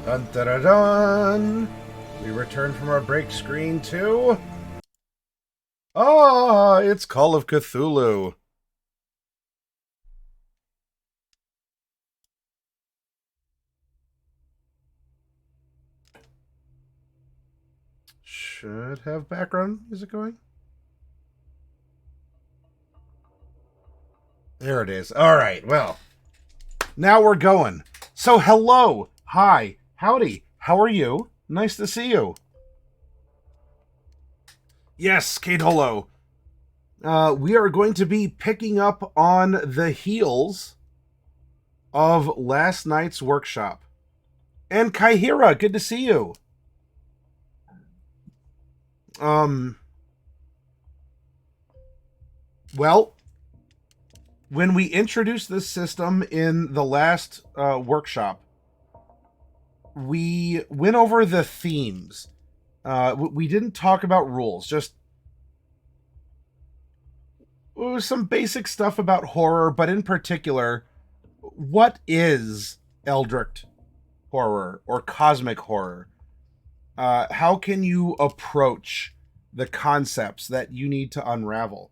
Dun dun dun dun! We return from our break screen to... it's Call of Cthulhu. Should have background music going. There it is. Alright, well. Now we're going. So hello, hi, howdy, how are you? Nice to see you. Yes, Kate Holo. We are going to be picking up on the heels of last night's workshop. And Kaihira, good to see you. Well, when we introduced this system in the last workshop, we went over the themes. We didn't talk about rules, just some basic stuff about horror, but in particular, what is eldricht horror or cosmic horror? How can you approach the concepts that you need to unravel?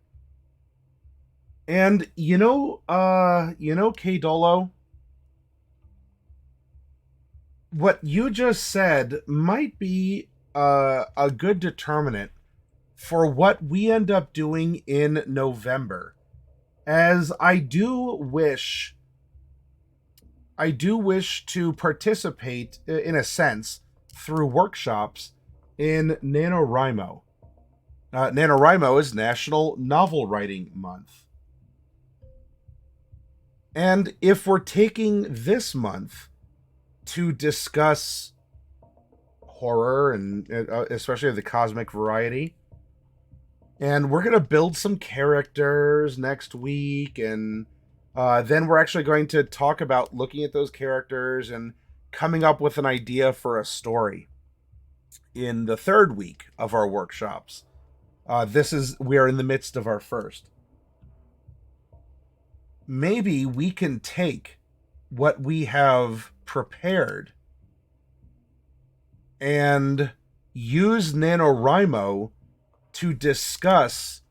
And K Dolo, what you just said might be a good determinant for what we end up doing in November, as I do wish to participate in a sense through workshops in NaNoWriMo. NaNoWriMo is National Novel Writing Month. And if we're taking this month to discuss horror and especially the cosmic variety, and we're going to build some characters next week, and then we're actually going to talk about looking at those characters and coming up with an idea for a story in the third week of our workshops. We are in the midst of our first. Maybe we can take what we have prepared and use NaNoWriMo to discuss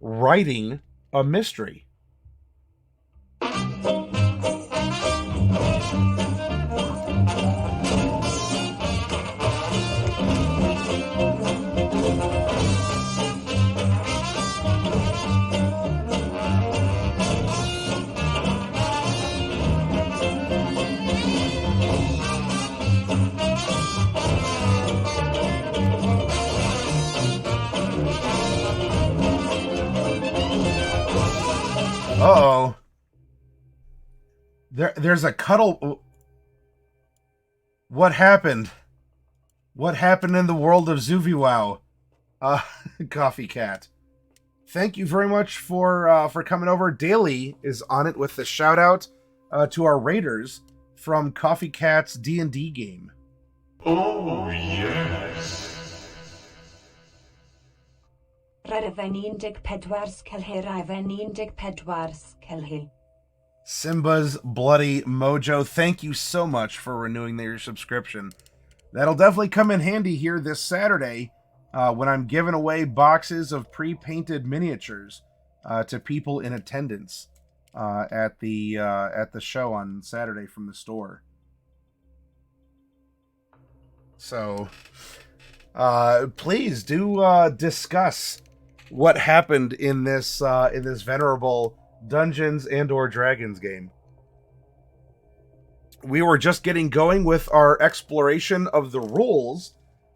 writing a mystery. Uh-oh. There's a cuddle. What happened? What happened in the world of Zuviwow? Coffee Cat. Thank you very much for coming over. Daly is on it with the shout out to our raiders from Coffee Cat's D&D game. Oh, yes. Simba's Bloody Mojo, thank you so much for renewing your subscription. That'll definitely come in handy here this Saturday when I'm giving away boxes of pre-painted miniatures to people in attendance at the show on Saturday from the store. So please do discuss what happened in this venerable Dungeons and or Dragons game. We were just getting going with our exploration of the rules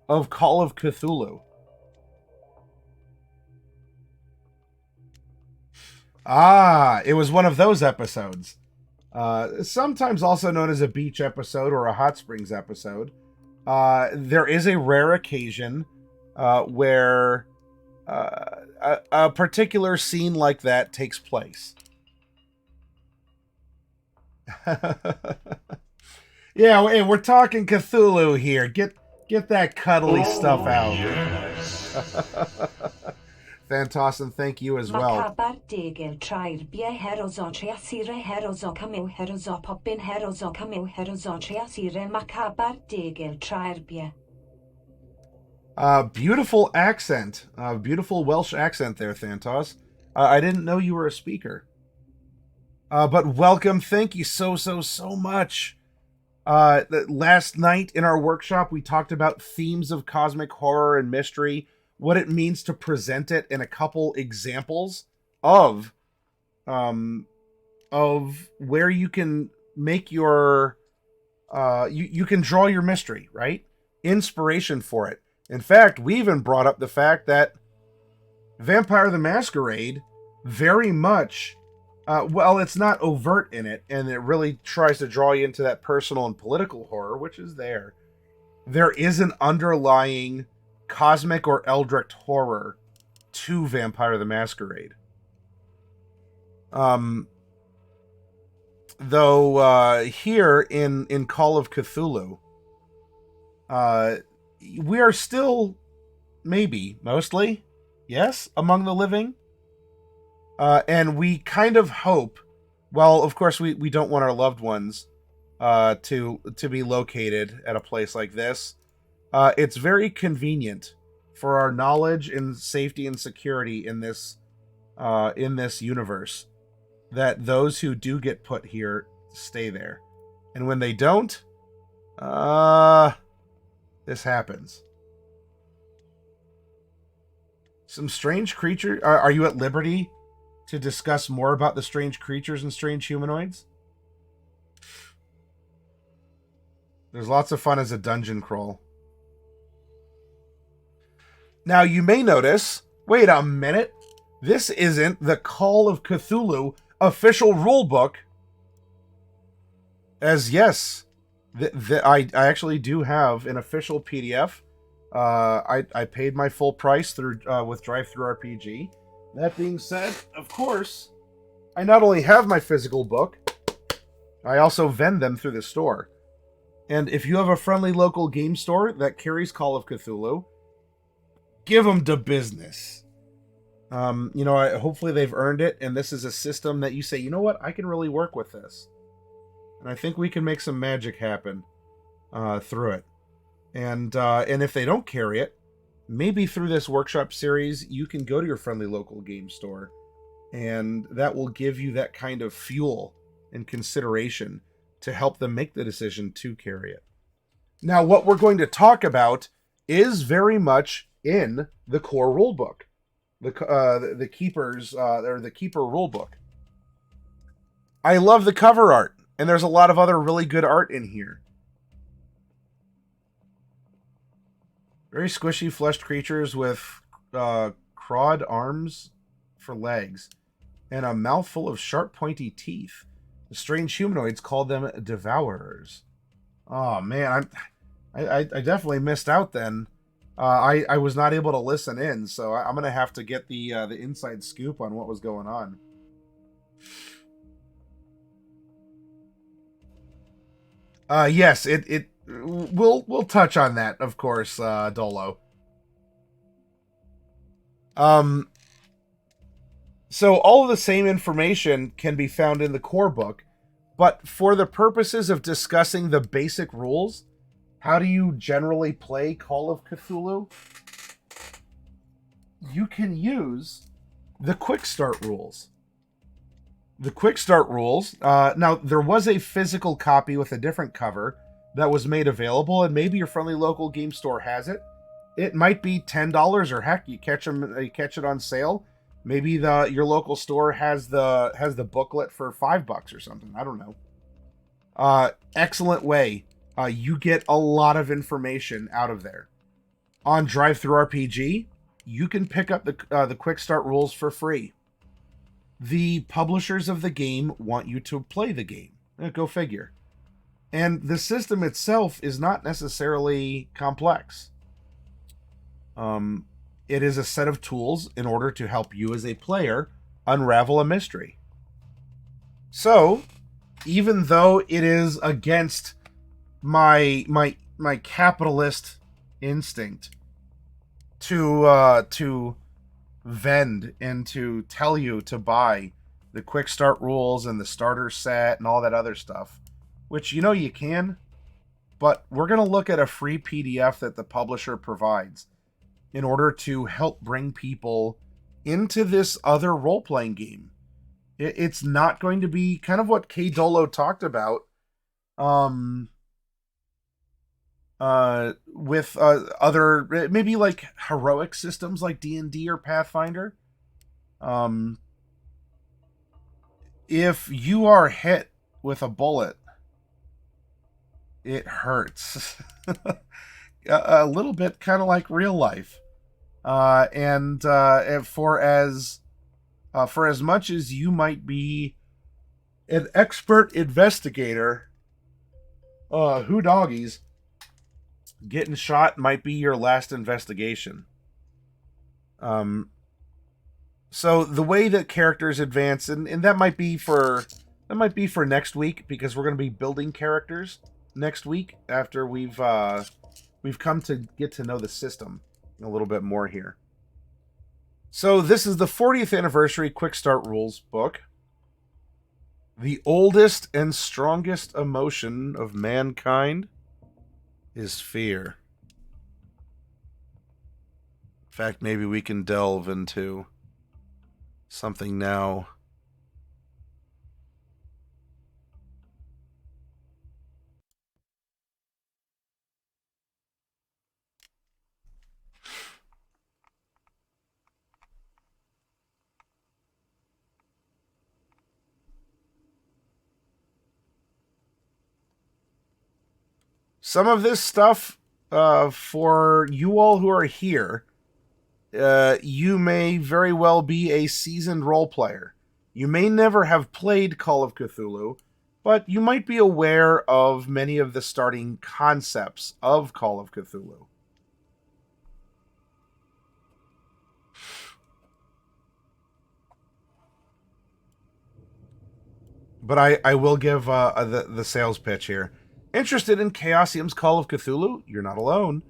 of Call of Cthulhu. It was one of those episodes. Sometimes also known as a beach episode or a hot springs episode. There is a rare occasion where a particular scene like that takes place. Yeah, hey, we're talking Cthulhu here. Get that cuddly stuff out. Yes. Thantos, and thank you as well. Macabar degel trair bie herozotria sire herozocameu herozopopin herozocameu herozotria sire macabar degel trair bie. Beautiful accent. Beautiful Welsh accent there, Thantos. I didn't know you were a speaker. But welcome. Thank you so much. Last night in our workshop, we talked about themes of cosmic horror and mystery, what it means to present it, in a couple examples of where you can make your you can draw your mystery, right? Inspiration for it. In fact, we even brought up the fact that Vampire the Masquerade very much, well, it's not overt in it, and it really tries to draw you into that personal and political horror, which is there. There is an underlying cosmic or eldricht horror to Vampire the Masquerade. Though here in Call of Cthulhu, we are still, maybe, mostly, yes, among the living. And we kind of hope, well, of course, we don't want our loved ones to be located at a place like this. It's very convenient for our knowledge and safety and security in this universe that those who do get put here stay there. And when they don't, this happens. Some strange creature. Are you at liberty to discuss more about the strange creatures and strange humanoids? There's lots of fun as a dungeon crawl. Now, you may notice, wait a minute, this isn't the Call of Cthulhu official rulebook. As yes, I actually do have an official PDF. I paid my full price through with DriveThruRPG. That being said, of course, I not only have my physical book, I also vend them through the store. And if you have a friendly local game store that carries Call of Cthulhu, give them to business. Hopefully they've earned it, and this is a system that you say, you know what, I can really work with this. And I think we can make some magic happen through it. And if they don't carry it, maybe through this workshop series, you can go to your friendly local game store, and that will give you that kind of fuel and consideration to help them make the decision to carry it. Now, what we're going to talk about is very much in the core rulebook, the Keeper's or the Keeper rulebook. I love the cover art, and there's a lot of other really good art in here. Very squishy, fleshed creatures with clawed arms for legs and a mouthful of sharp, pointy teeth. The strange humanoids called them devourers. Oh man, I definitely missed out then. I was not able to listen in, so I'm gonna have to get the inside scoop on what was going on. Yes, we'll touch on that, of course, Dolo. So all of the same information can be found in the core book, but for the purposes of discussing the basic rules, how do you generally play Call of Cthulhu? You can use the Quickstart rules. The Quickstart rules, now there was a physical copy with a different cover that was made available, and maybe your friendly local game store has it. It might be $10, or heck, you catch it on sale. Maybe your local store has the booklet for $5 or something. I don't know. Excellent way. You get a lot of information out of there. On DriveThruRPG, you can pick up the Quickstart rules for free. The publishers of the game want you to play the game. Go figure. And the system itself is not necessarily complex. It is a set of tools in order to help you as a player unravel a mystery. So, even though it is against my capitalist instinct to vend and to tell you to buy the Quickstart rules and the starter set and all that other stuff, which you can, but we're going to look at a free PDF that the publisher provides in order to help bring people into this other role-playing game. It's not going to be kind of what K. Dolo talked about with other, maybe like heroic systems like D&D or Pathfinder. If you are hit with a bullet, it hurts. A little bit kind of like real life. And for as much as you might be an expert investigator, who doggies, getting shot might be your last investigation. So the way that characters advance, and that might be for next week, because we're going to be building characters next week after we've come to get to know the system a little bit more here. So this is the 40th anniversary Quickstart Rules book. The oldest and strongest emotion of mankind is fear. In fact, maybe we can delve into something now. Some of this stuff, for you all who are here, you may very well be a seasoned role player. You may never have played Call of Cthulhu, but you might be aware of many of the starting concepts of Call of Cthulhu. But I will give the sales pitch here. Interested in Chaosium's Call of Cthulhu? You're not alone.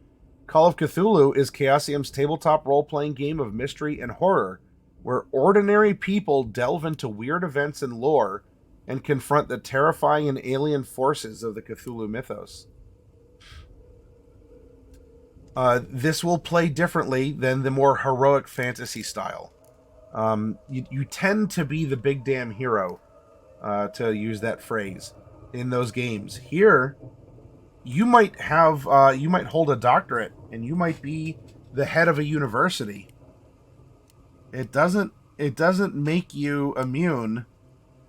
Call of Cthulhu is Chaosium's tabletop role-playing game of mystery and horror, where ordinary people delve into weird events and lore and confront the terrifying and alien forces of the Cthulhu mythos. This will play differently than the more heroic fantasy style. You tend to be the big damn hero, to use that phrase, in those games. Here, you might hold a doctorate, and you might be the head of a university. It doesn't make you immune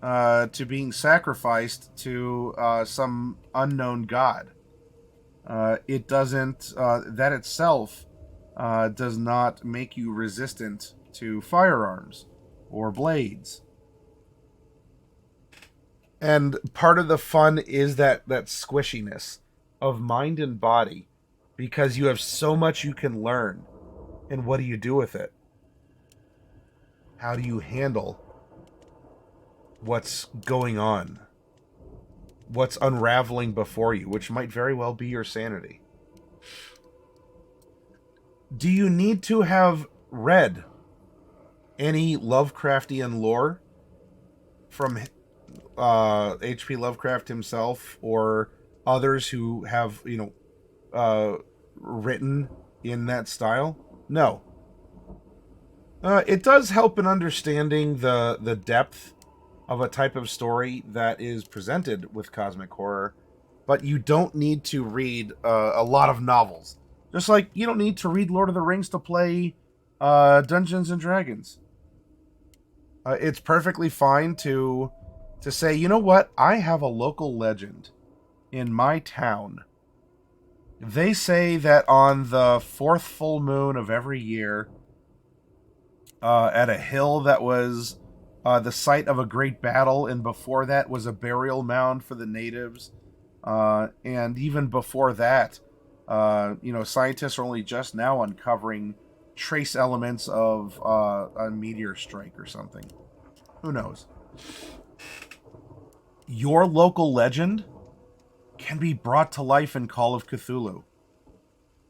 to being sacrificed to some unknown god. It doesn't. That itself does not make you resistant to firearms or blades. And part of the fun is that squishiness of mind and body, because you have so much you can learn. And what do you do with it? How do you handle what's going on? What's unraveling before you, which might very well be your sanity? Do you need to have read any Lovecraftian lore from H.P. Lovecraft himself or others who have, written in that style? No. It does help in understanding the depth of a type of story that is presented with cosmic horror, but you don't need to read a lot of novels. Just like you don't need to read Lord of the Rings to play Dungeons and Dragons. It's perfectly fine to say, you know what, I have a local legend in my town. They say that on the fourth full moon of every year, at a hill that was the site of a great battle, and before that was a burial mound for the natives, and even before that, scientists are only just now uncovering trace elements of a meteor strike or something. Who knows? Your local legend can be brought to life in Call of Cthulhu.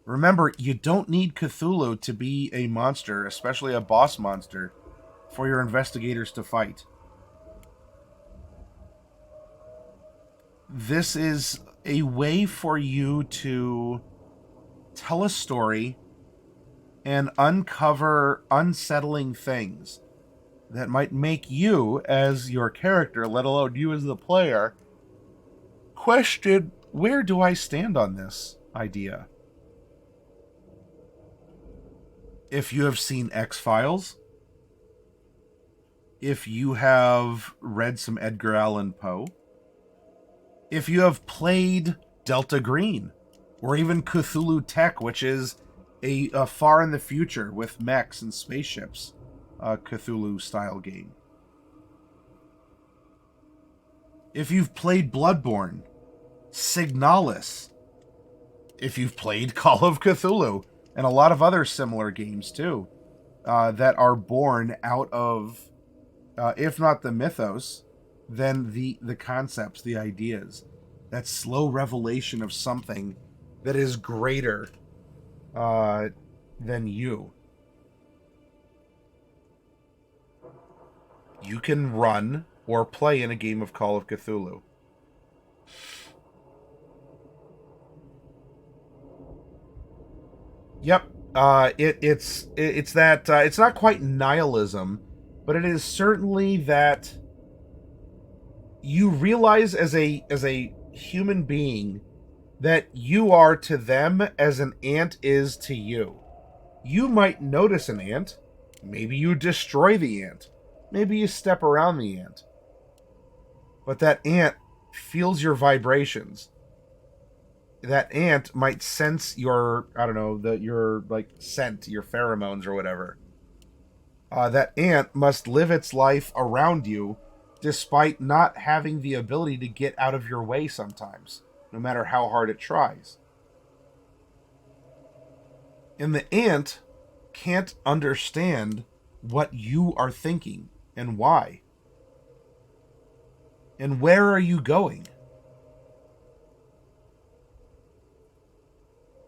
Remember, you don't need Cthulhu to be a monster, especially a boss monster, for your investigators to fight. This is a way for you to tell a story and uncover unsettling things that might make you, as your character, let alone you as the player, question, where do I stand on this idea? If you have seen X-Files, if you have read some Edgar Allan Poe, if you have played Delta Green, or even Cthulhu Tech, which is a far in the future with mechs and spaceships Cthulhu-style game. If you've played Bloodborne, Signalis, if you've played Call of Cthulhu, and a lot of other similar games too, that are born out of, if not the mythos, then the concepts, the ideas, that slow revelation of something that is greater than you. You can run or play in a game of Call of Cthulhu. Yep. It's that it's not quite nihilism, but it is certainly that you realize as a human being that you are to them as an ant is to you. You might notice an ant, maybe you destroy the ant, maybe you step around the ant, but that ant feels your vibrations. That ant might sense your, I don't know, your like scent, your pheromones or whatever. That ant must live its life around you despite not having the ability to get out of your way sometimes, no matter how hard it tries. And the ant can't understand what you are thinking and why. And where are you going?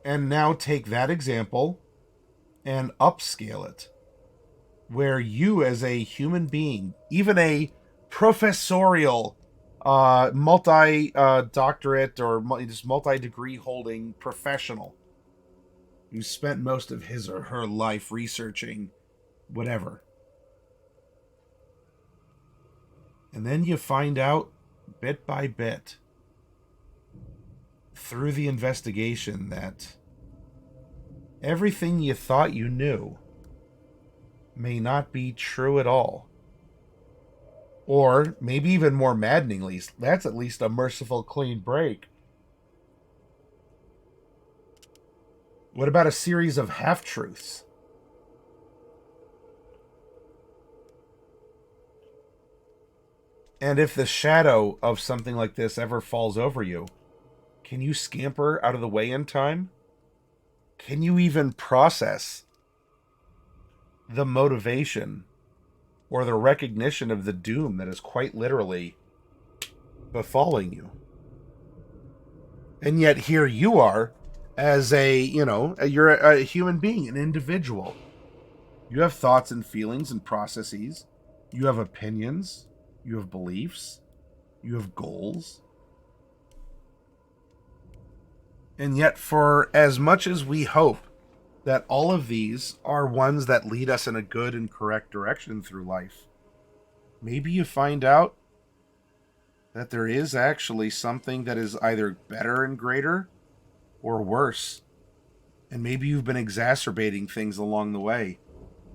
And now take that example and upscale it, where you as a human being, even a professorial, multi-doctorate or just multi-degree holding professional who spent most of his or her life researching whatever. And then you find out bit by bit through the investigation that everything you thought you knew may not be true at all. Or maybe even more maddeningly, that's at least a merciful clean break. What about a series of half-truths? And if the shadow of something like this ever falls over you, can you scamper out of the way in time? Can you even process the motivation or the recognition of the doom that is quite literally befalling you? And yet here you are as you're a human being, an individual. You have thoughts and feelings and processes. You have opinions. You have beliefs. You have goals. And yet, for as much as we hope that all of these are ones that lead us in a good and correct direction through life, maybe you find out that there is actually something that is either better and greater or worse. And maybe you've been exacerbating things along the way.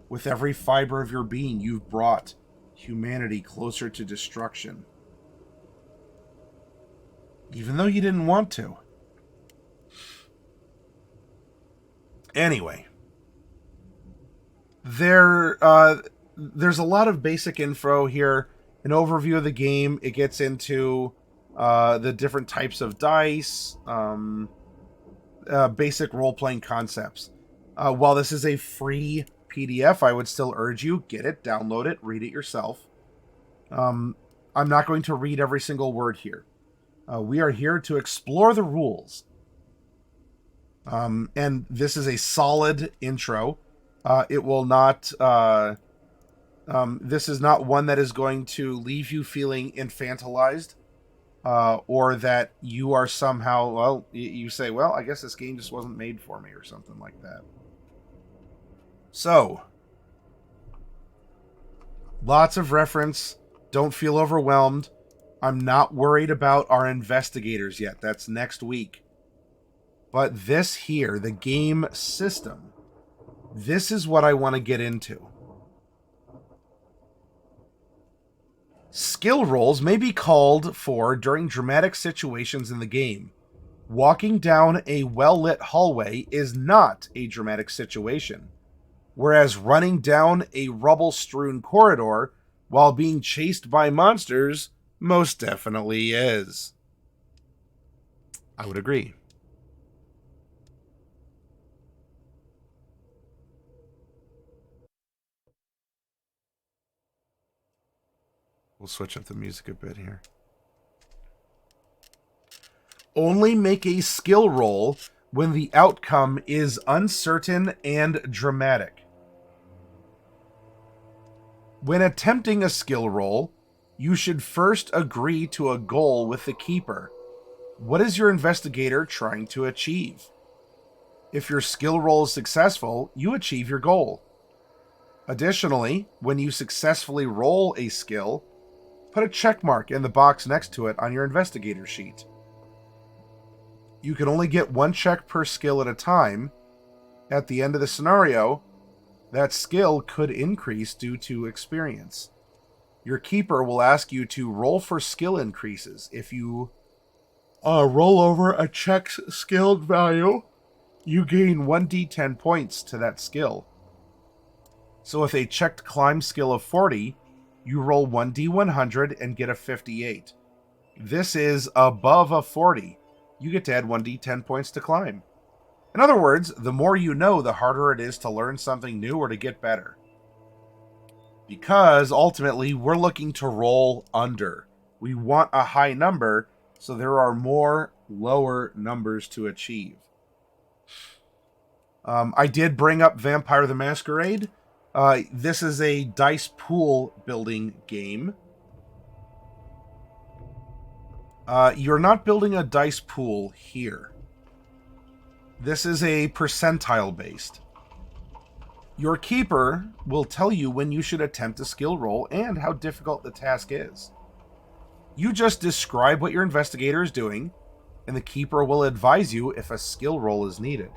With every fiber of your being, you've brought humanity closer to destruction, even though you didn't want to. Anyway, there's a lot of basic info here. An overview of the game. It gets into the different types of dice, basic role-playing concepts. While this is a free PDF, I would still urge you, get it, download it, read it yourself. I'm not going to read every single word here. We are here to explore the rules And this is a solid intro. It will not. This is not one that is going to leave you feeling infantilized, or that you are somehow, well, you say, well, I guess this game just wasn't made for me, or something like that. So, lots of reference. Don't feel overwhelmed. I'm not worried about our investigators yet. That's next week. But this here, the game system, this is what I want to get into. Skill rolls may be called for during dramatic situations in the game. Walking down a well-lit hallway is not a dramatic situation, whereas running down a rubble-strewn corridor while being chased by monsters most definitely is. I would agree. We'll switch up the music a bit here. Only make a skill roll when the outcome is uncertain and dramatic. When attempting a skill roll, you should first agree to a goal with the keeper. What is your investigator trying to achieve? If your skill roll is successful, you achieve your goal. Additionally, when you successfully roll a skill, put a check mark in the box next to it on your investigator sheet. You can only get one check per skill at a time. At the end of the scenario, that skill could increase due to experience. Your keeper will ask you to roll for skill increases. If you roll over a check's skilled value, you gain 1d10 points to that skill. So if a checked climb skill of 40, you roll 1d100 and get a 58. This is above a 40. You get to add 1d10 points to climb. In other words, the more you know, the harder it is to learn something new or to get better. Because ultimately, we're looking to roll under. We want a high number, so there are more lower numbers to achieve. I did bring up Vampire the Masquerade. This is a dice pool building game. You're not building a dice pool here. This is a percentile based. Your keeper will tell you when you should attempt a skill roll and how difficult the task is. You just describe what your investigator is doing, and the keeper will advise you if a skill roll is needed.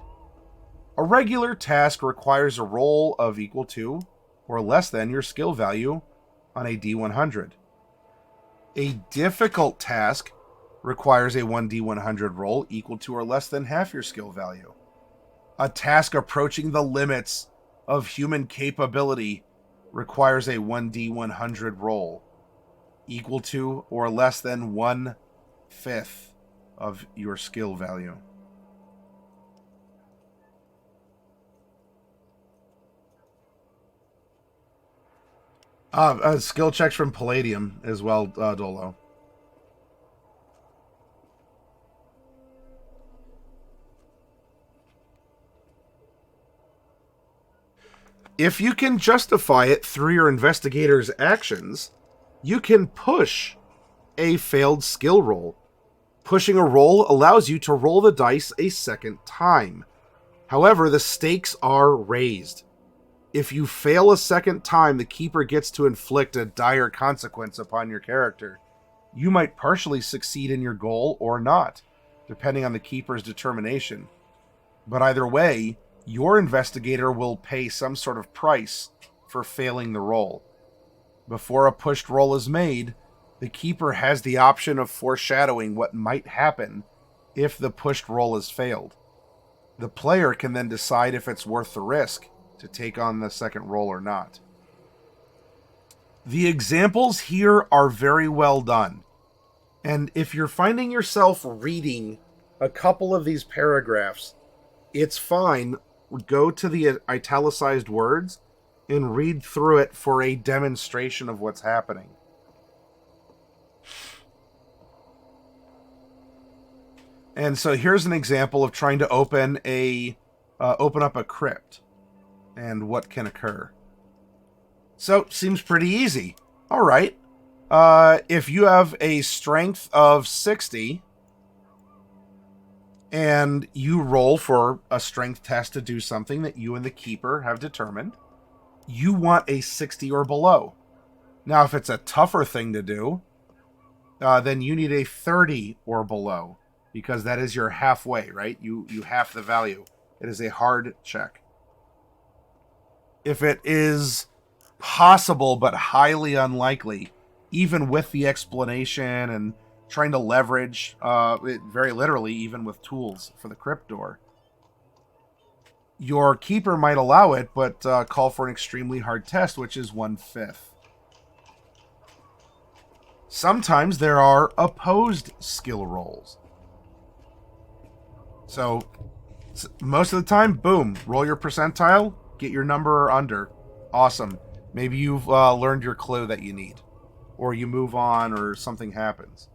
A regular task requires a roll of equal to or less than your skill value on a D100. A difficult task requires a 1d100 roll equal to or less than half your skill value. A task approaching the limits of human capability requires a 1d100 roll equal to or less than 1/5 of your skill value. Skill checks from Palladium as well, Dolo. If you can justify it through your investigator's actions, you can push a failed skill roll. Pushing a roll allows you to roll the dice a second time. However, the stakes are raised. If you fail a second time, the keeper gets to inflict a dire consequence upon your character. You might partially succeed in your goal or not, depending on the keeper's determination. But either way, your investigator will pay some sort of price for failing the roll. Before a pushed roll is made, the keeper has the option of foreshadowing what might happen if the pushed roll is failed. The player can then decide if it's worth the risk to take on the second roll or not. The examples here are very well done. And if you're finding yourself reading a couple of these paragraphs, it's fine. Go to the italicized words and read through it for a demonstration of what's happening. And so here's an example of trying to open up a crypt and what can occur. So, seems pretty easy. All right. If you have a strength of 60 and you roll for a strength test to do something that you and the keeper have determined, you want a 60 or below. Now, if it's a tougher thing to do, then you need a 30 or below, because that is your halfway, right? You half the value. It is a hard check. If it is possible but highly unlikely, even with the explanation and trying to leverage it very literally, even with tools for the crypt door, your keeper might allow it, but call for an extremely hard test, which is 1/5. Sometimes there are opposed skill rolls. So most of the time, boom, roll your percentile, get your number under. Awesome. Maybe you've learned your clue that you need, or you move on, or something happens.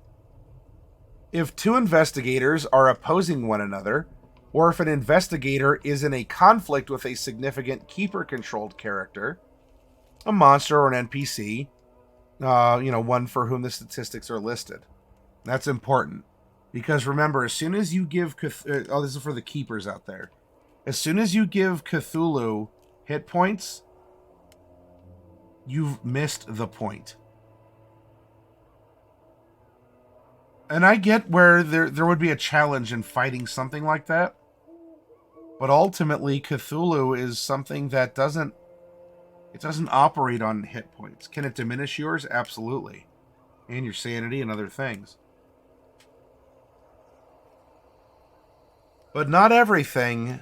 If two investigators are opposing one another, or if an investigator is in a conflict with a significant keeper-controlled character, a monster or an NPC, one for whom the statistics are listed. That's important. Because remember, as soon as you give... this is for the keepers out there. As soon as you give Cthulhu hit points, you've missed the point. And I get where there would be a challenge in fighting something like that. But ultimately, Cthulhu is something that doesn't operate on hit points. Can it diminish yours? Absolutely. And your sanity and other things. But not everything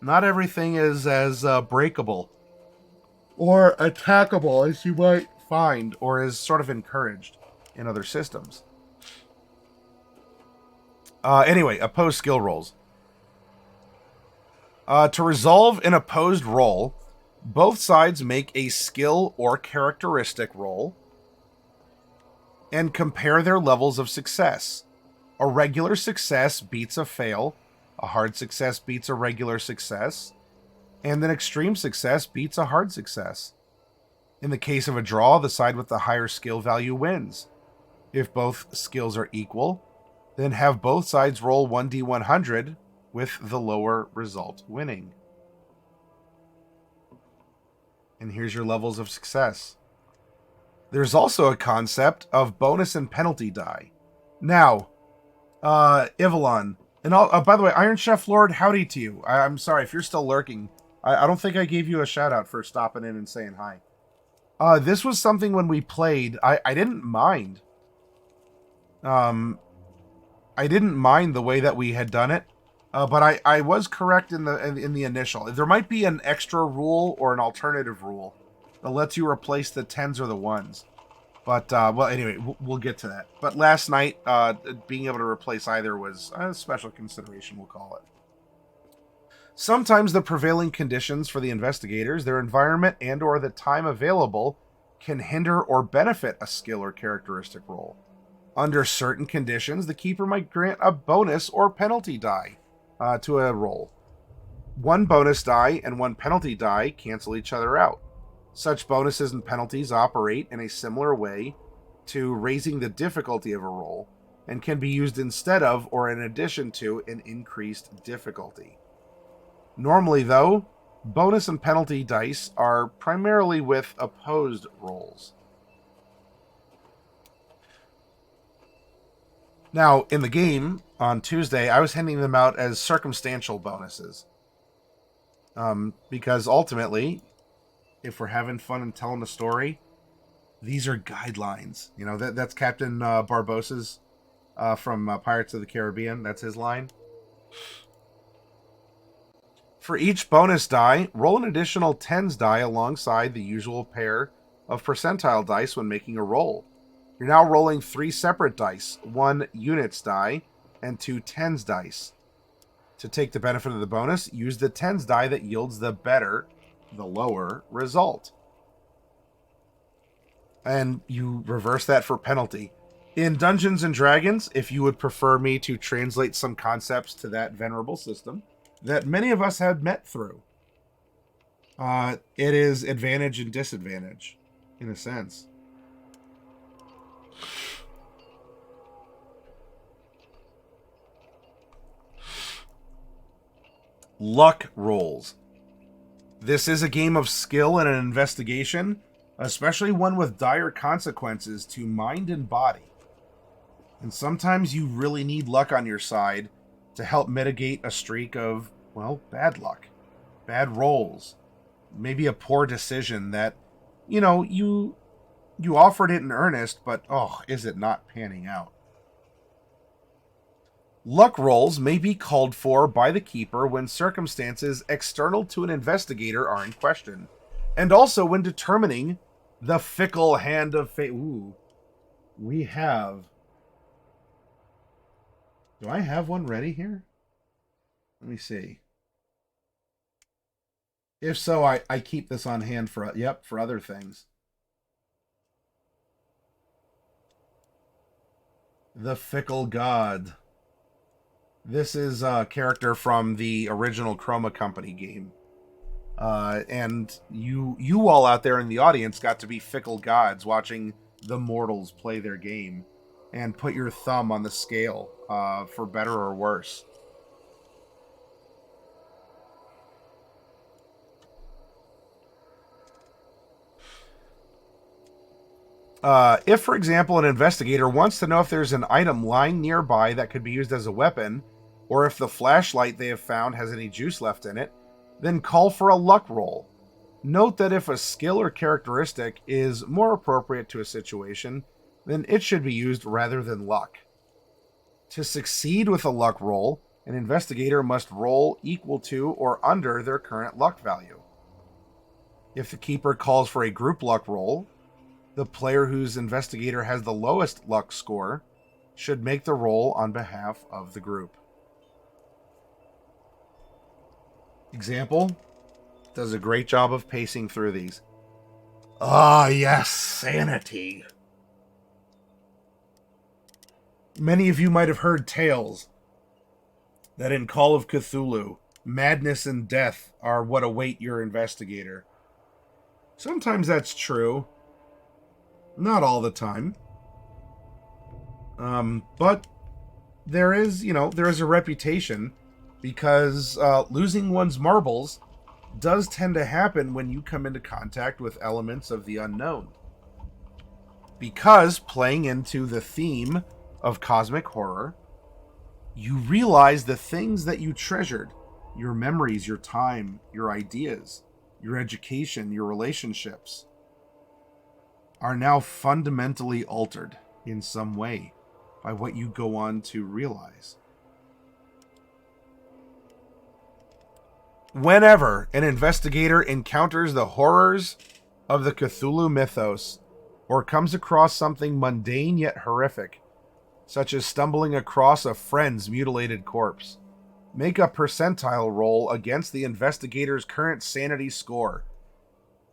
is as breakable or attackable as you might find, or is sort of encouraged in other systems. Anyway, opposed skill rolls. To resolve an opposed roll, both sides make a skill or characteristic roll and compare their levels of success. A regular success beats a fail, a hard success beats a regular success, and an extreme success beats a hard success. In the case of a draw, the side with the higher skill value wins. If both skills are equal, then have both sides roll 1d100, with the lower result winning. And here's your levels of success. There's also a concept of bonus and penalty die. Now, Ivalon, and by the way, Iron Chef Lord, howdy to you. I'm sorry if you're still lurking. I don't think I gave you a shout out for stopping in and saying hi. This was something when we played, I didn't mind. I didn't mind the way that we had done it, but I was correct in the initial. There might be an extra rule or an alternative rule that lets you replace the 10s or the 1s. But, well, anyway, we'll get to that. But last night, being able to replace either was a special consideration, we'll call it. Sometimes the prevailing conditions for the investigators, their environment, and or the time available can hinder or benefit a skill or characteristic roll. Under certain conditions, the keeper might grant a bonus or penalty die to a roll. One bonus die and one penalty die cancel each other out. Such bonuses and penalties operate in a similar way to raising the difficulty of a roll, and can be used instead of or in addition to an increased difficulty. Normally, though, bonus and penalty dice are primarily with opposed rolls. Now, in the game, on Tuesday, I was handing them out as circumstantial bonuses. Because ultimately, if we're having fun and telling a story, these are guidelines. You know, that's Captain Barbossa's from Pirates of the Caribbean. That's his line. For each bonus die, roll an additional 10s die alongside the usual pair of percentile dice when making a roll. You're now rolling 3 separate dice, 1 units die, and 2 10s dice. To take the benefit of the bonus, use the 10s die that yields the lower result. And you reverse that for penalty. In Dungeons and Dragons, if you would prefer me to translate some concepts to that venerable system that many of us had met through, it is advantage and disadvantage, in a sense. Luck rolls. This is a game of skill and an investigation, especially one with dire consequences to mind and body. And sometimes you really need luck on your side to help mitigate a streak of, well, bad luck, bad rolls, maybe a poor decision that, you offered it in earnest, but is it not panning out? Luck rolls may be called for by the keeper when circumstances external to an investigator are in question, and also when determining the fickle hand of fate. Ooh, we have... Do I have one ready here? Let me see. If so, I keep this on hand for other things. The Fickle God. This is a character from the original Chroma Company game. And you all out there in the audience got to be fickle gods watching the mortals play their game and put your thumb on the scale for better or worse. If, for example, an investigator wants to know if there's an item lying nearby that could be used as a weapon, or if the flashlight they have found has any juice left in it, then call for a luck roll. Note that if a skill or characteristic is more appropriate to a situation, then it should be used rather than luck. To succeed with a luck roll, an investigator must roll equal to or under their current luck value. If the keeper calls for a group luck roll, the player whose investigator has the lowest luck score should make the roll on behalf of the group. Example does a great job of pacing through these. Ah, yes, sanity. Many of you might have heard tales that in Call of Cthulhu, madness and death are what await your investigator. Sometimes that's true. Not all the time. But there is a reputation because losing one's marbles does tend to happen when you come into contact with elements of the unknown. Because playing into the theme of cosmic horror, you realize the things that you treasured, your memories, your time, your ideas, your education, your relationships, are now fundamentally altered in some way by what you go on to realize. Whenever an investigator encounters the horrors of the Cthulhu mythos or comes across something mundane yet horrific, such as stumbling across a friend's mutilated corpse, make a percentile roll against the investigator's current sanity score.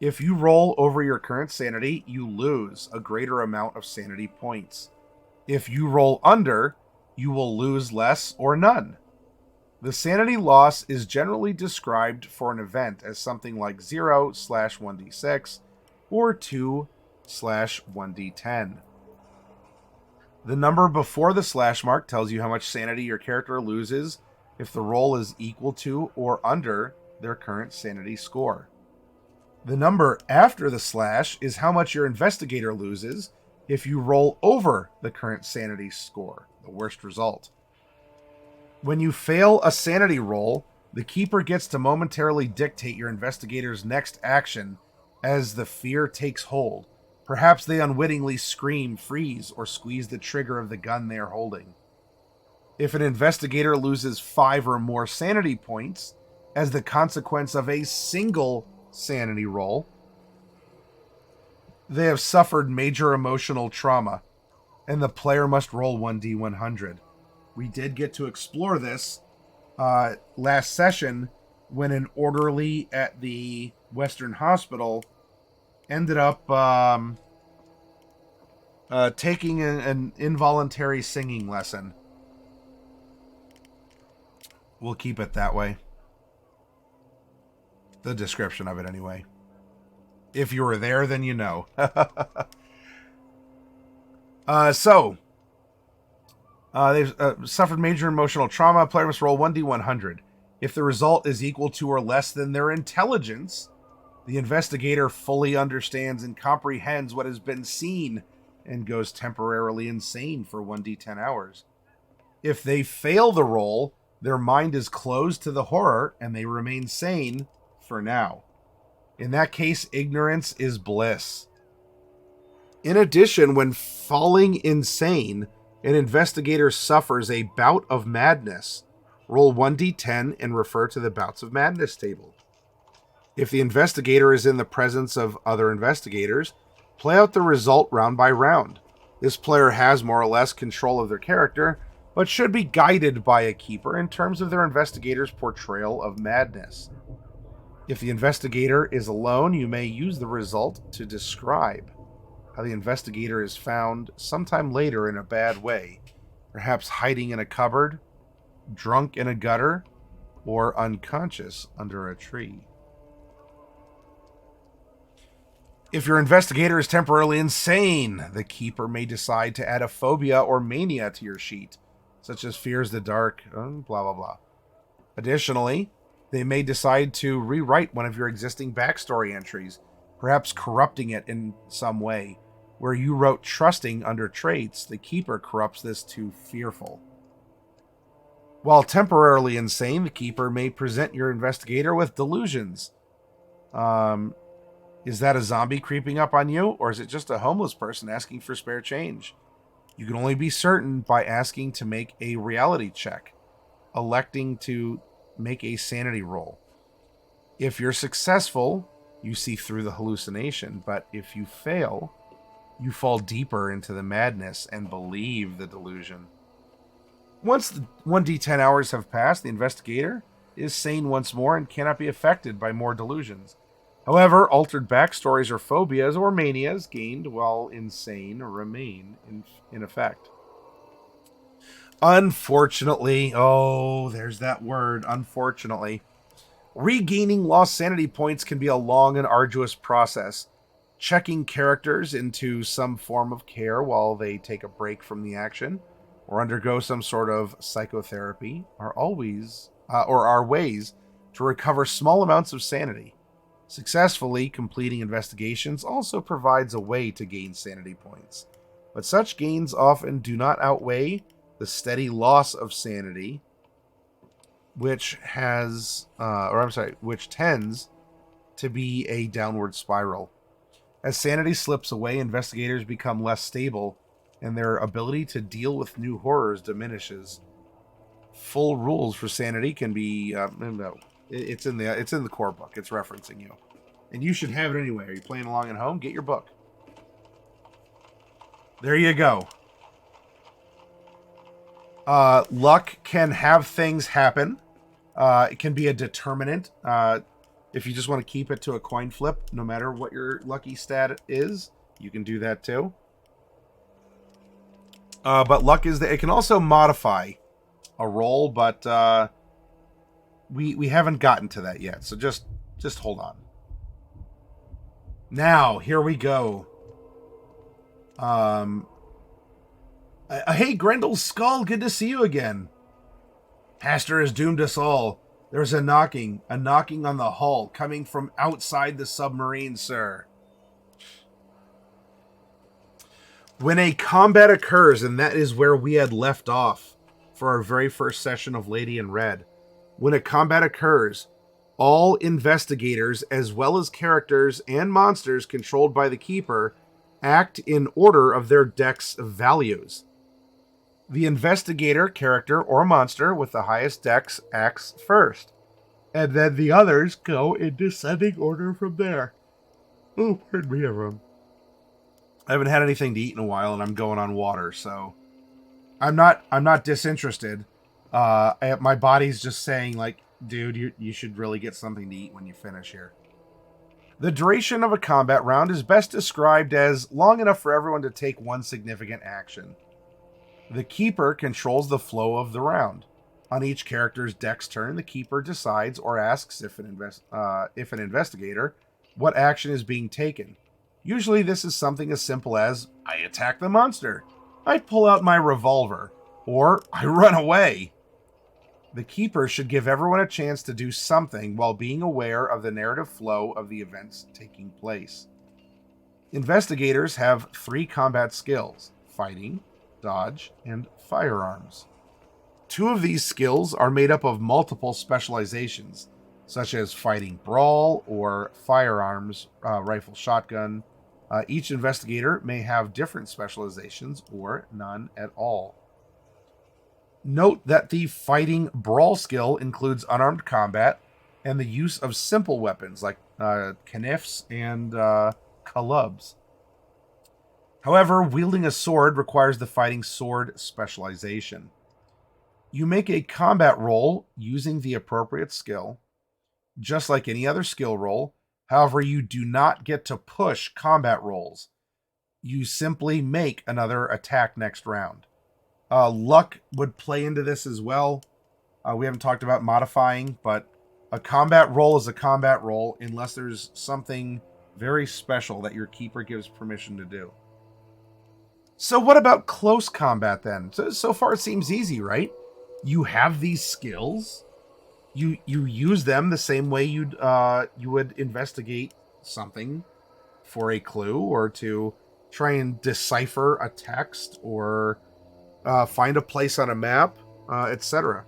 If you roll over your current sanity, you lose a greater amount of sanity points. If you roll under, you will lose less or none. The sanity loss is generally described for an event as something like 0/1d6 or 2/1d10. The number before the slash mark tells you how much sanity your character loses if the roll is equal to or under their current sanity score. The number after the slash is how much your investigator loses if you roll over the current sanity score, the worst result. When you fail a sanity roll, the keeper gets to momentarily dictate your investigator's next action as the fear takes hold. Perhaps they unwittingly scream, freeze, or squeeze the trigger of the gun they are holding. If an investigator loses 5 or more sanity points as the consequence of a single sanity roll, they have suffered major emotional trauma, and the player must roll 1d100. We did get to explore this last session when an orderly at the Western Hospital ended up Taking an involuntary singing lesson. We'll keep it that way. The description of it, anyway. If you were there, then you know. They've suffered major emotional trauma. Player must roll 1d100. If the result is equal to or less than their intelligence, the investigator fully understands and comprehends what has been seen and goes temporarily insane for 1d10 hours. If they fail the roll, their mind is closed to the horror and they remain sane for now. In that case, ignorance is bliss. In addition, when falling insane, an investigator suffers a bout of madness. Roll 1d10 and refer to the bouts of madness table. If the investigator is in the presence of other investigators, play out the result round by round. This player has more or less control of their character, but should be guided by a keeper in terms of their investigator's portrayal of madness. If the investigator is alone, you may use the result to describe how the investigator is found sometime later in a bad way, perhaps hiding in a cupboard, drunk in a gutter, or unconscious under a tree. If your investigator is temporarily insane, the keeper may decide to add a phobia or mania to your sheet, such as fears the dark, blah, blah, blah. Additionally, they may decide to rewrite one of your existing backstory entries, perhaps corrupting it in some way. Where you wrote trusting under traits, the keeper corrupts this to fearful. While temporarily insane, the keeper may present your investigator with delusions. Is that a zombie creeping up on you, or is it just a homeless person asking for spare change? You can only be certain by asking to make a reality check, electing to make a sanity roll. If you're successful, you see through the hallucination, but if you fail, you fall deeper into the madness and believe the delusion. Once the 1d10 hours have passed, the investigator is sane once more and cannot be affected by more delusions. However, altered backstories or phobias or manias gained while insane remain in effect. Unfortunately, there's that word, unfortunately. Regaining lost sanity points can be a long and arduous process. Checking characters into some form of care while they take a break from the action or undergo some sort of psychotherapy are ways to recover small amounts of sanity. Successfully completing investigations also provides a way to gain sanity points, but such gains often do not outweigh the steady loss of sanity, which tends to be a downward spiral. As sanity slips away, investigators become less stable, and their ability to deal with new horrors diminishes. Full rules for sanity can be it's in the core book. It's referencing you, and you should have it anyway. Are you playing along at home? Get your book. There you go. Luck can have things happen. It can be a determinant. If you just want to keep it to a coin flip, no matter what your lucky stat is, you can do that too. But luck it can also modify a roll, but we haven't gotten to that yet. So just hold on. Now, here we go. Hey, Grendel's Skull, good to see you again. Pastor has doomed us all. There's a knocking on the hull, coming from outside the submarine, sir. When a combat occurs, and that is where we had left off for our very first session of Lady in Red. When a combat occurs, all investigators, as well as characters and monsters controlled by the Keeper, act in order of their dex values. The investigator, character, or monster with the highest dex acts first, and then the others go in descending order from there. Oh, pardon me, everyone. I haven't had anything to eat in a while, and I'm going on water, so I'm not disinterested. My body's just saying, like, dude, you should really get something to eat when you finish here. The duration of a combat round is best described as long enough for everyone to take one significant action. The keeper controls the flow of the round. On each character's dex turn, the keeper decides or asks if an investigator what action is being taken. Usually this is something as simple as, I attack the monster, I pull out my revolver, or I run away. The keeper should give everyone a chance to do something while being aware of the narrative flow of the events taking place. Investigators have 3 combat skills: fighting, dodge, and firearms. 2 of these skills are made up of multiple specializations, such as fighting brawl or firearms, rifle shotgun. Each investigator may have different specializations or none at all. Note that the fighting brawl skill includes unarmed combat and the use of simple weapons like knives and clubs. However, wielding a sword requires the fighting sword specialization. You make a combat roll using the appropriate skill, just like any other skill roll. However, you do not get to push combat rolls. You simply make another attack next round. Luck would play into this as well. We haven't talked about modifying, but a combat roll is a combat roll unless there's something very special that your keeper gives permission to do. So what about close combat then? So far it seems easy, right? You have these skills. You use them the same way you would investigate something for a clue or to try and decipher a text or find a place on a map, etc.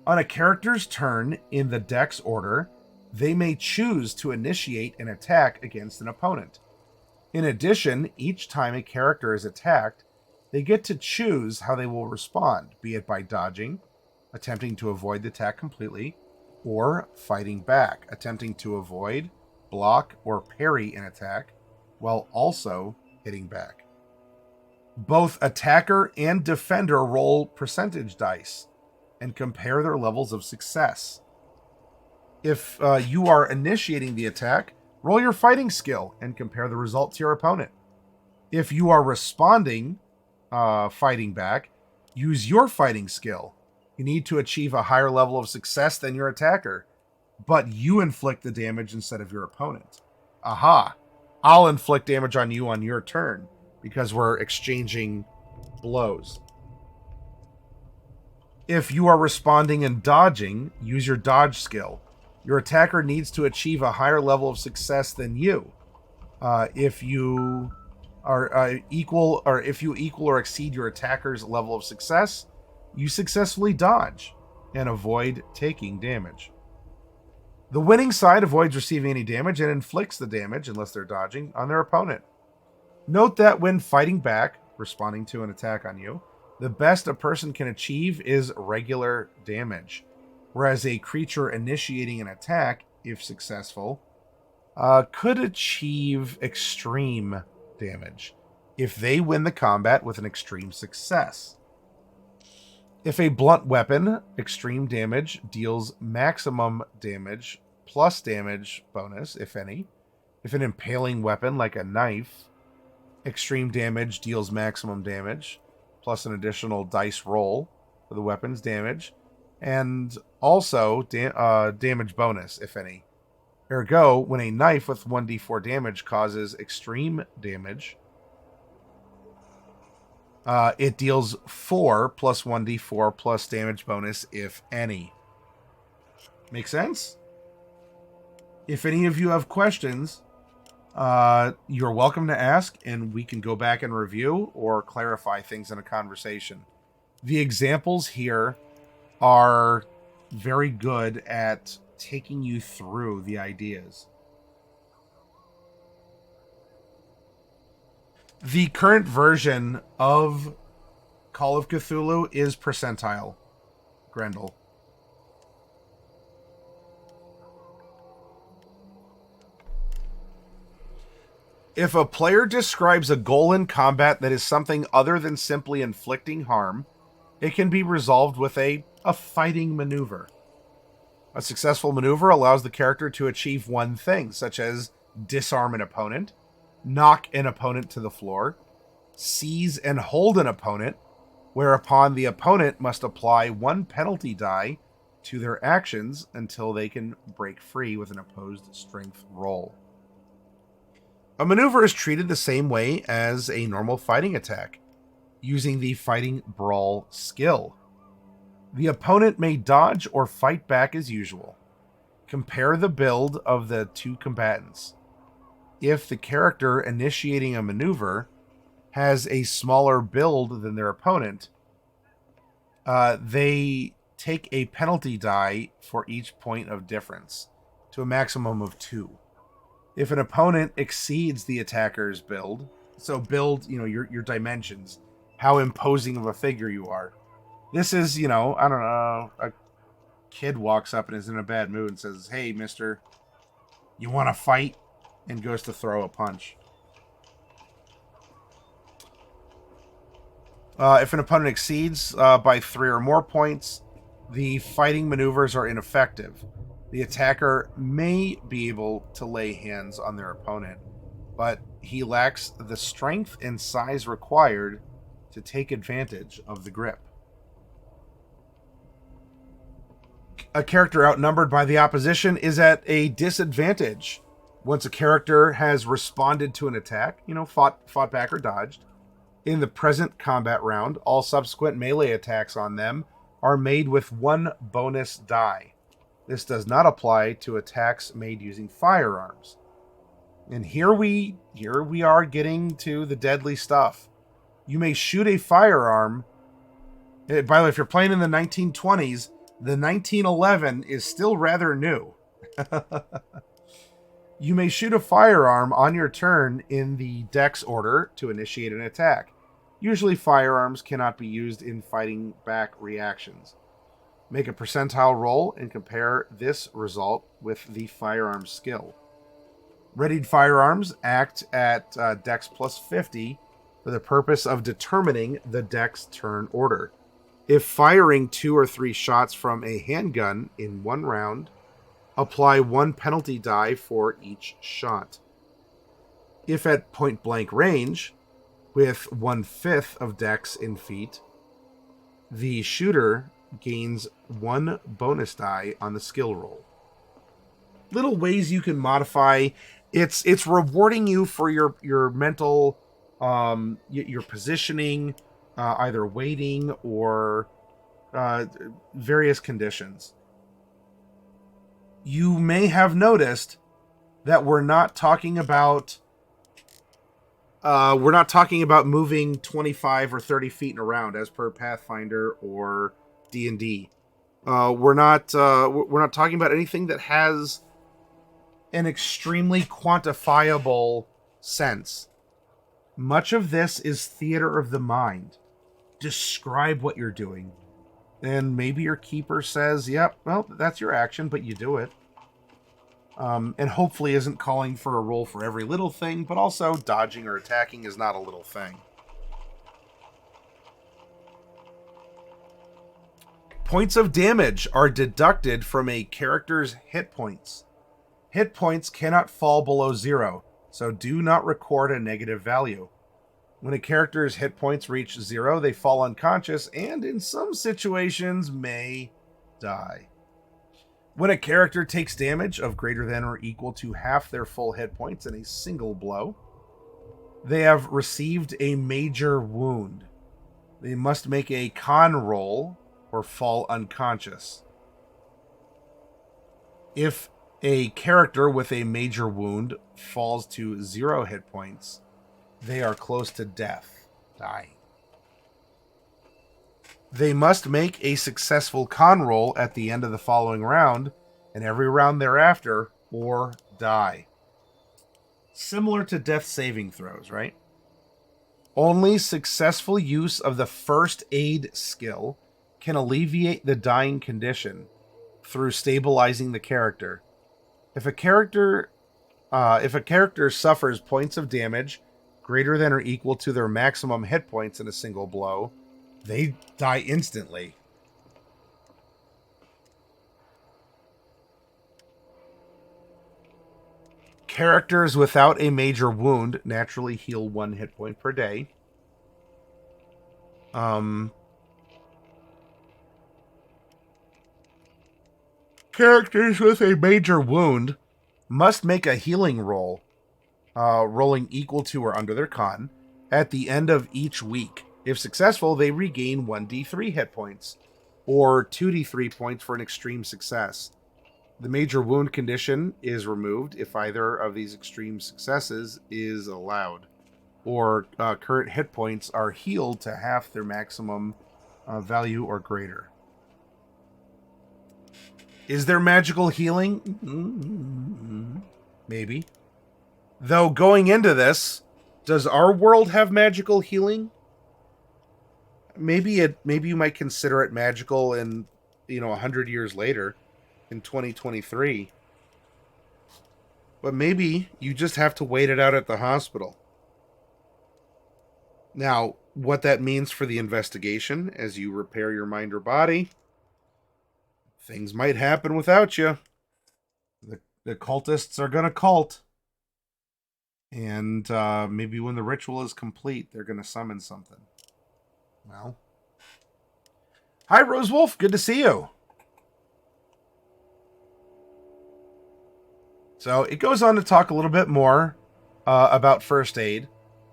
On a character's turn in the dex order, they may choose to initiate an attack against an opponent. In addition, each time a character is attacked, they get to choose how they will respond, be it by dodging, attempting to avoid the attack completely, or fighting back, attempting to avoid, block, or parry an attack, while also hitting back. Both attacker and defender roll percentage dice and compare their levels of success. If you are initiating the attack, roll your fighting skill and compare the result to your opponent. If you are responding, fighting back, use your fighting skill. You need to achieve a higher level of success than your attacker, but you inflict the damage instead of your opponent. Aha! I'll inflict damage on you on your turn, because we're exchanging blows. If you are responding and dodging, use your dodge skill. Your attacker needs to achieve a higher level of success than you. If you equal or exceed your attacker's level of success, you successfully dodge and avoid taking damage. The winning side avoids receiving any damage and inflicts the damage, unless they're dodging, on their opponent. Note that when fighting back, responding to an attack on you, the best a person can achieve is regular damage, whereas a creature initiating an attack, if successful, could achieve extreme damage if they win the combat with an extreme success. If a blunt weapon, extreme damage, deals maximum damage plus damage bonus, if any. If an impaling weapon, like a knife, extreme damage deals maximum damage, plus an additional dice roll for the weapon's damage, and also damage bonus, if any. Ergo, when a knife with 1d4 damage causes extreme damage, it deals 4 plus 1d4 plus damage bonus, if any. Make sense? If any of you have questions, you're welcome to ask, and we can go back and review or clarify things in a conversation. The examples here are very good at taking you through the ideas. The current version of Call of Cthulhu is Percentile, Grendel. If a player describes a goal in combat that is something other than simply inflicting harm, it can be resolved with a fighting maneuver. A successful maneuver allows the character to achieve one thing, such as disarm an opponent, knock an opponent to the floor, seize and hold an opponent, whereupon the opponent must apply one penalty die to their actions until they can break free with an opposed strength roll. A maneuver is treated the same way as a normal fighting attack, using the Fighting Brawl skill. The opponent may dodge or fight back as usual. Compare the build of the two combatants. If the character initiating a maneuver has a smaller build than their opponent, they take a penalty die for each point of difference, to a maximum of 2. If an opponent exceeds the attacker's build, so build, your dimensions, how imposing of a figure you are. This is, I don't know, a kid walks up and is in a bad mood and says, "Hey, mister, you want to fight?" and goes to throw a punch. If an opponent exceeds by 3 or more points, the fighting maneuvers are ineffective. The attacker may be able to lay hands on their opponent, but he lacks the strength and size required to take advantage of the grip. A character outnumbered by the opposition is at a disadvantage. Once a character has responded to an attack, fought back or dodged, in the present combat round, all subsequent melee attacks on them are made with 1 bonus die. This does not apply to attacks made using firearms. And here we are getting to the deadly stuff. You may shoot a firearm. By the way, if you're playing in the 1920s, the 1911 is still rather new. You may shoot a firearm on your turn in the dex order to initiate an attack. Usually firearms cannot be used in fighting back reactions. Make a percentile roll and compare this result with the firearm skill. Readied firearms act at dex plus 50 for the purpose of determining the dex turn order. If firing 2 or 3 shots from a handgun in one round, apply 1 penalty die for each shot. If at point blank range, with 1/5 of dex in feet, the shooter gains 1 bonus die on the skill roll. Little ways you can modify. It's rewarding you for your mental, your positioning, either waiting or various conditions. You may have noticed that we're not talking about moving 25 or 30 feet in a round as per Pathfinder or D&D. We're not talking about anything that has an extremely quantifiable sense. Much of this is theater of the mind. Describe what you're doing. And maybe your keeper says, "Yep, well, that's your action," but you do it. And hopefully isn't calling for a roll for every little thing, but also dodging or attacking is not a little thing. Points of damage are deducted from a character's hit points. Hit points cannot fall below 0, so do not record a negative value. When a character's hit points reach 0, they fall unconscious and, in some situations, may die. When a character takes damage of greater than or equal to half their full hit points in a single blow, they have received a major wound. They must make a con roll or fall unconscious. If a character with a major wound falls to 0 hit points, they are close to death, dying. They must make a successful con roll at the end of the following round, and every round thereafter, or die. Similar to death saving throws, right? Only successful use of the first aid skill can alleviate the dying condition through stabilizing the character. If a character suffers points of damage greater than or equal to their maximum hit points in a single blow, they die instantly. Characters without a major wound naturally heal 1 hit point per day. Characters with a major wound must make a healing roll, rolling equal to or under their con, at the end of each week. If successful, they regain 1d3 hit points, or 2d3 points for an extreme success. The major wound condition is removed if either of these extreme successes is allowed, or current hit points are healed to half their maximum value or greater. Is there magical healing? Maybe. Though going into this, does our world have magical healing? Maybe you might consider it magical in 100 years later, in 2023. But maybe you just have to wait it out at the hospital. Now, what that means for the investigation as you repair your mind or body, things might happen without you. The cultists are going to cult. And maybe when the ritual is complete, they're going to summon something. Well. Hi, Rose Wolf. Good to see you. So it goes on to talk a little bit more about first aid.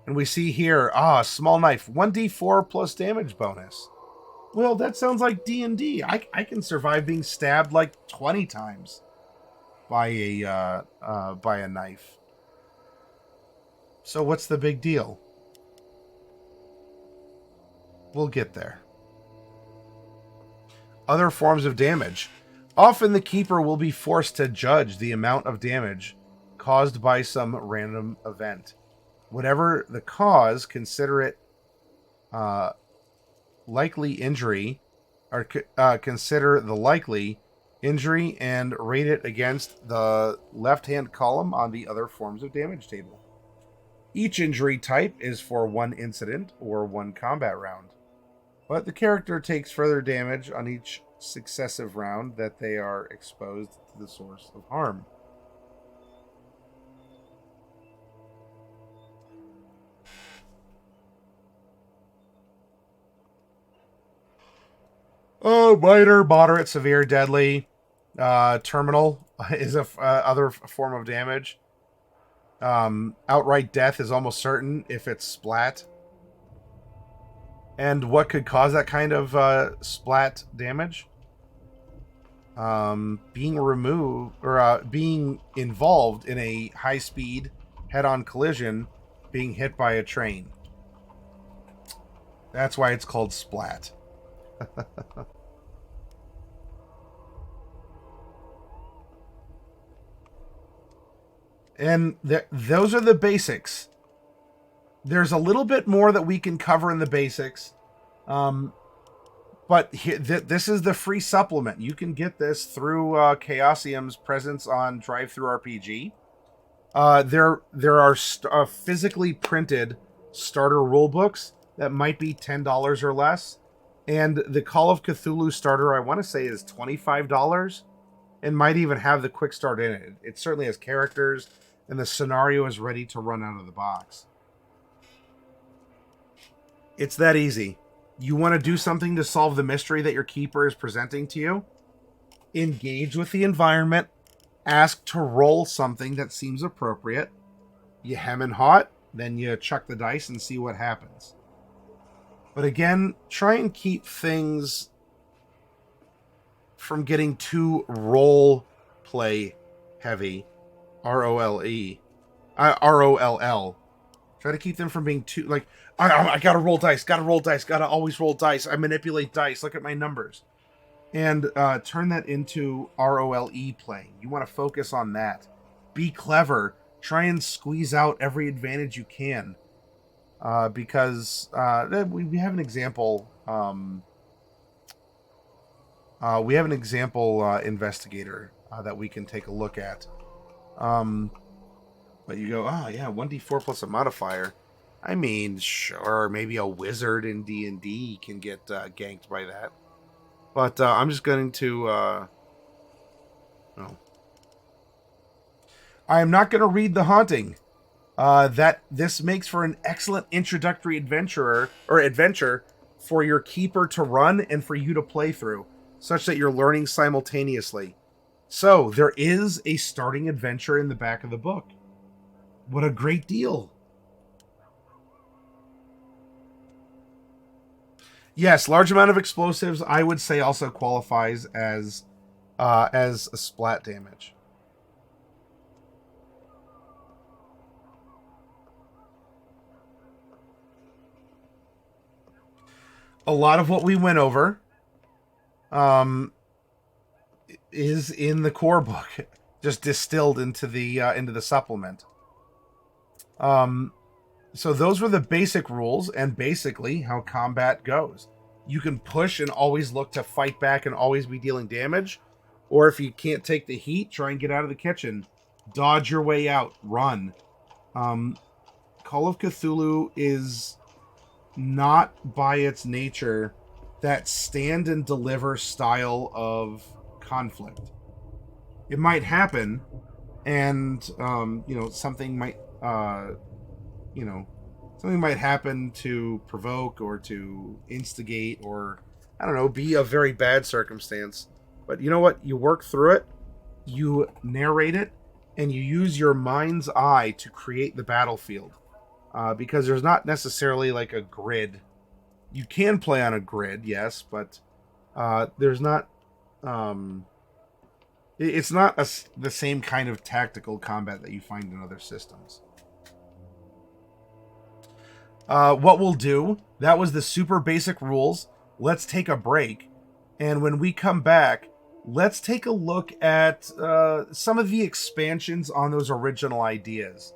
And we see here, small knife, 1d4 plus damage bonus. Well, that sounds like D&D. I can survive being stabbed like 20 times by a knife. So what's the big deal? We'll get there. Other forms of damage. Often the keeper will be forced to judge the amount of damage caused by some random event. Whatever the cause, consider it likely injury, or consider the likely injury and rate it against the left-hand column on the other forms of damage table. Each injury type is for 1 incident or 1 combat round, but the character takes further damage on each successive round that they are exposed to the source of harm. Minor, moderate, severe, deadly, terminal is a other form of damage. Outright death is almost certain if it's splat. And what could cause that kind of splat damage? Being removed or being involved in a high-speed head-on collision, being hit by a train. That's why it's called splat. And those are the basics. There's a little bit more that we can cover in the basics. But this is the free supplement. You can get this through Chaosium's presence on DriveThruRPG. There are physically printed starter rulebooks that might be $10 or less. And the Call of Cthulhu starter, I want to say, is $25 and might even have the Quickstart in it. It certainly has characters, and the scenario is ready to run out of the box. It's that easy. You want to do something to solve the mystery that your keeper is presenting to you? Engage with the environment. Ask to roll something that seems appropriate. You hem and hot, then you chuck the dice and see what happens. But again, try and keep things from getting too role play heavy. R-O-L-E. R-O-L-L. Try to keep them from being too, like, I gotta roll dice, gotta always roll dice. I manipulate dice, look at my numbers. And turn that into R-O-L-E playing. You want to focus on that. Be clever. Try and squeeze out every advantage you can. Because we have an example. We have an example investigator that we can take a look at. But you go, 1d4 plus a modifier. I mean, sure, maybe a wizard in D&D can get ganked by that. But I'm just going to... I am not going to read The Haunting. That this makes for an excellent introductory adventure for your keeper to run and for you to play through, such that you're learning simultaneously. So there is a starting adventure in the back of the book. What a great deal. Yes, large amount of explosives, I would say, also qualifies as a splat damage. A lot of what we went over is in the core book, just distilled into the supplement. So those were the basic rules and basically how combat goes. You can push and always look to fight back and always be dealing damage, or if you can't take the heat, try and get out of the kitchen, dodge your way out, run. Call of Cthulhu is not by its nature that stand and deliver style of conflict. It might happen, and something might something might happen to provoke or to instigate or, I don't know, be a very bad circumstance. But you know what? You work through it, you narrate it, and you use your mind's eye to create the battlefield. Because there's not necessarily like a grid. You can play on a grid, yes, but there's not... it's not the same kind of tactical combat that you find in other systems. What we'll do, that was the super basic rules. Let's take a break. And when we come back, let's take a look at some of the expansions on those original ideas.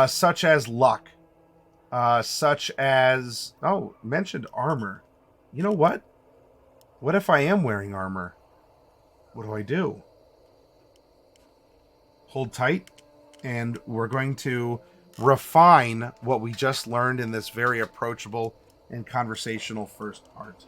Such as luck. Such as... Oh, mentioned armor. You know what? What if I am wearing armor? What do I do? Hold tight, and we're going to refine what we just learned in this very approachable and conversational first part.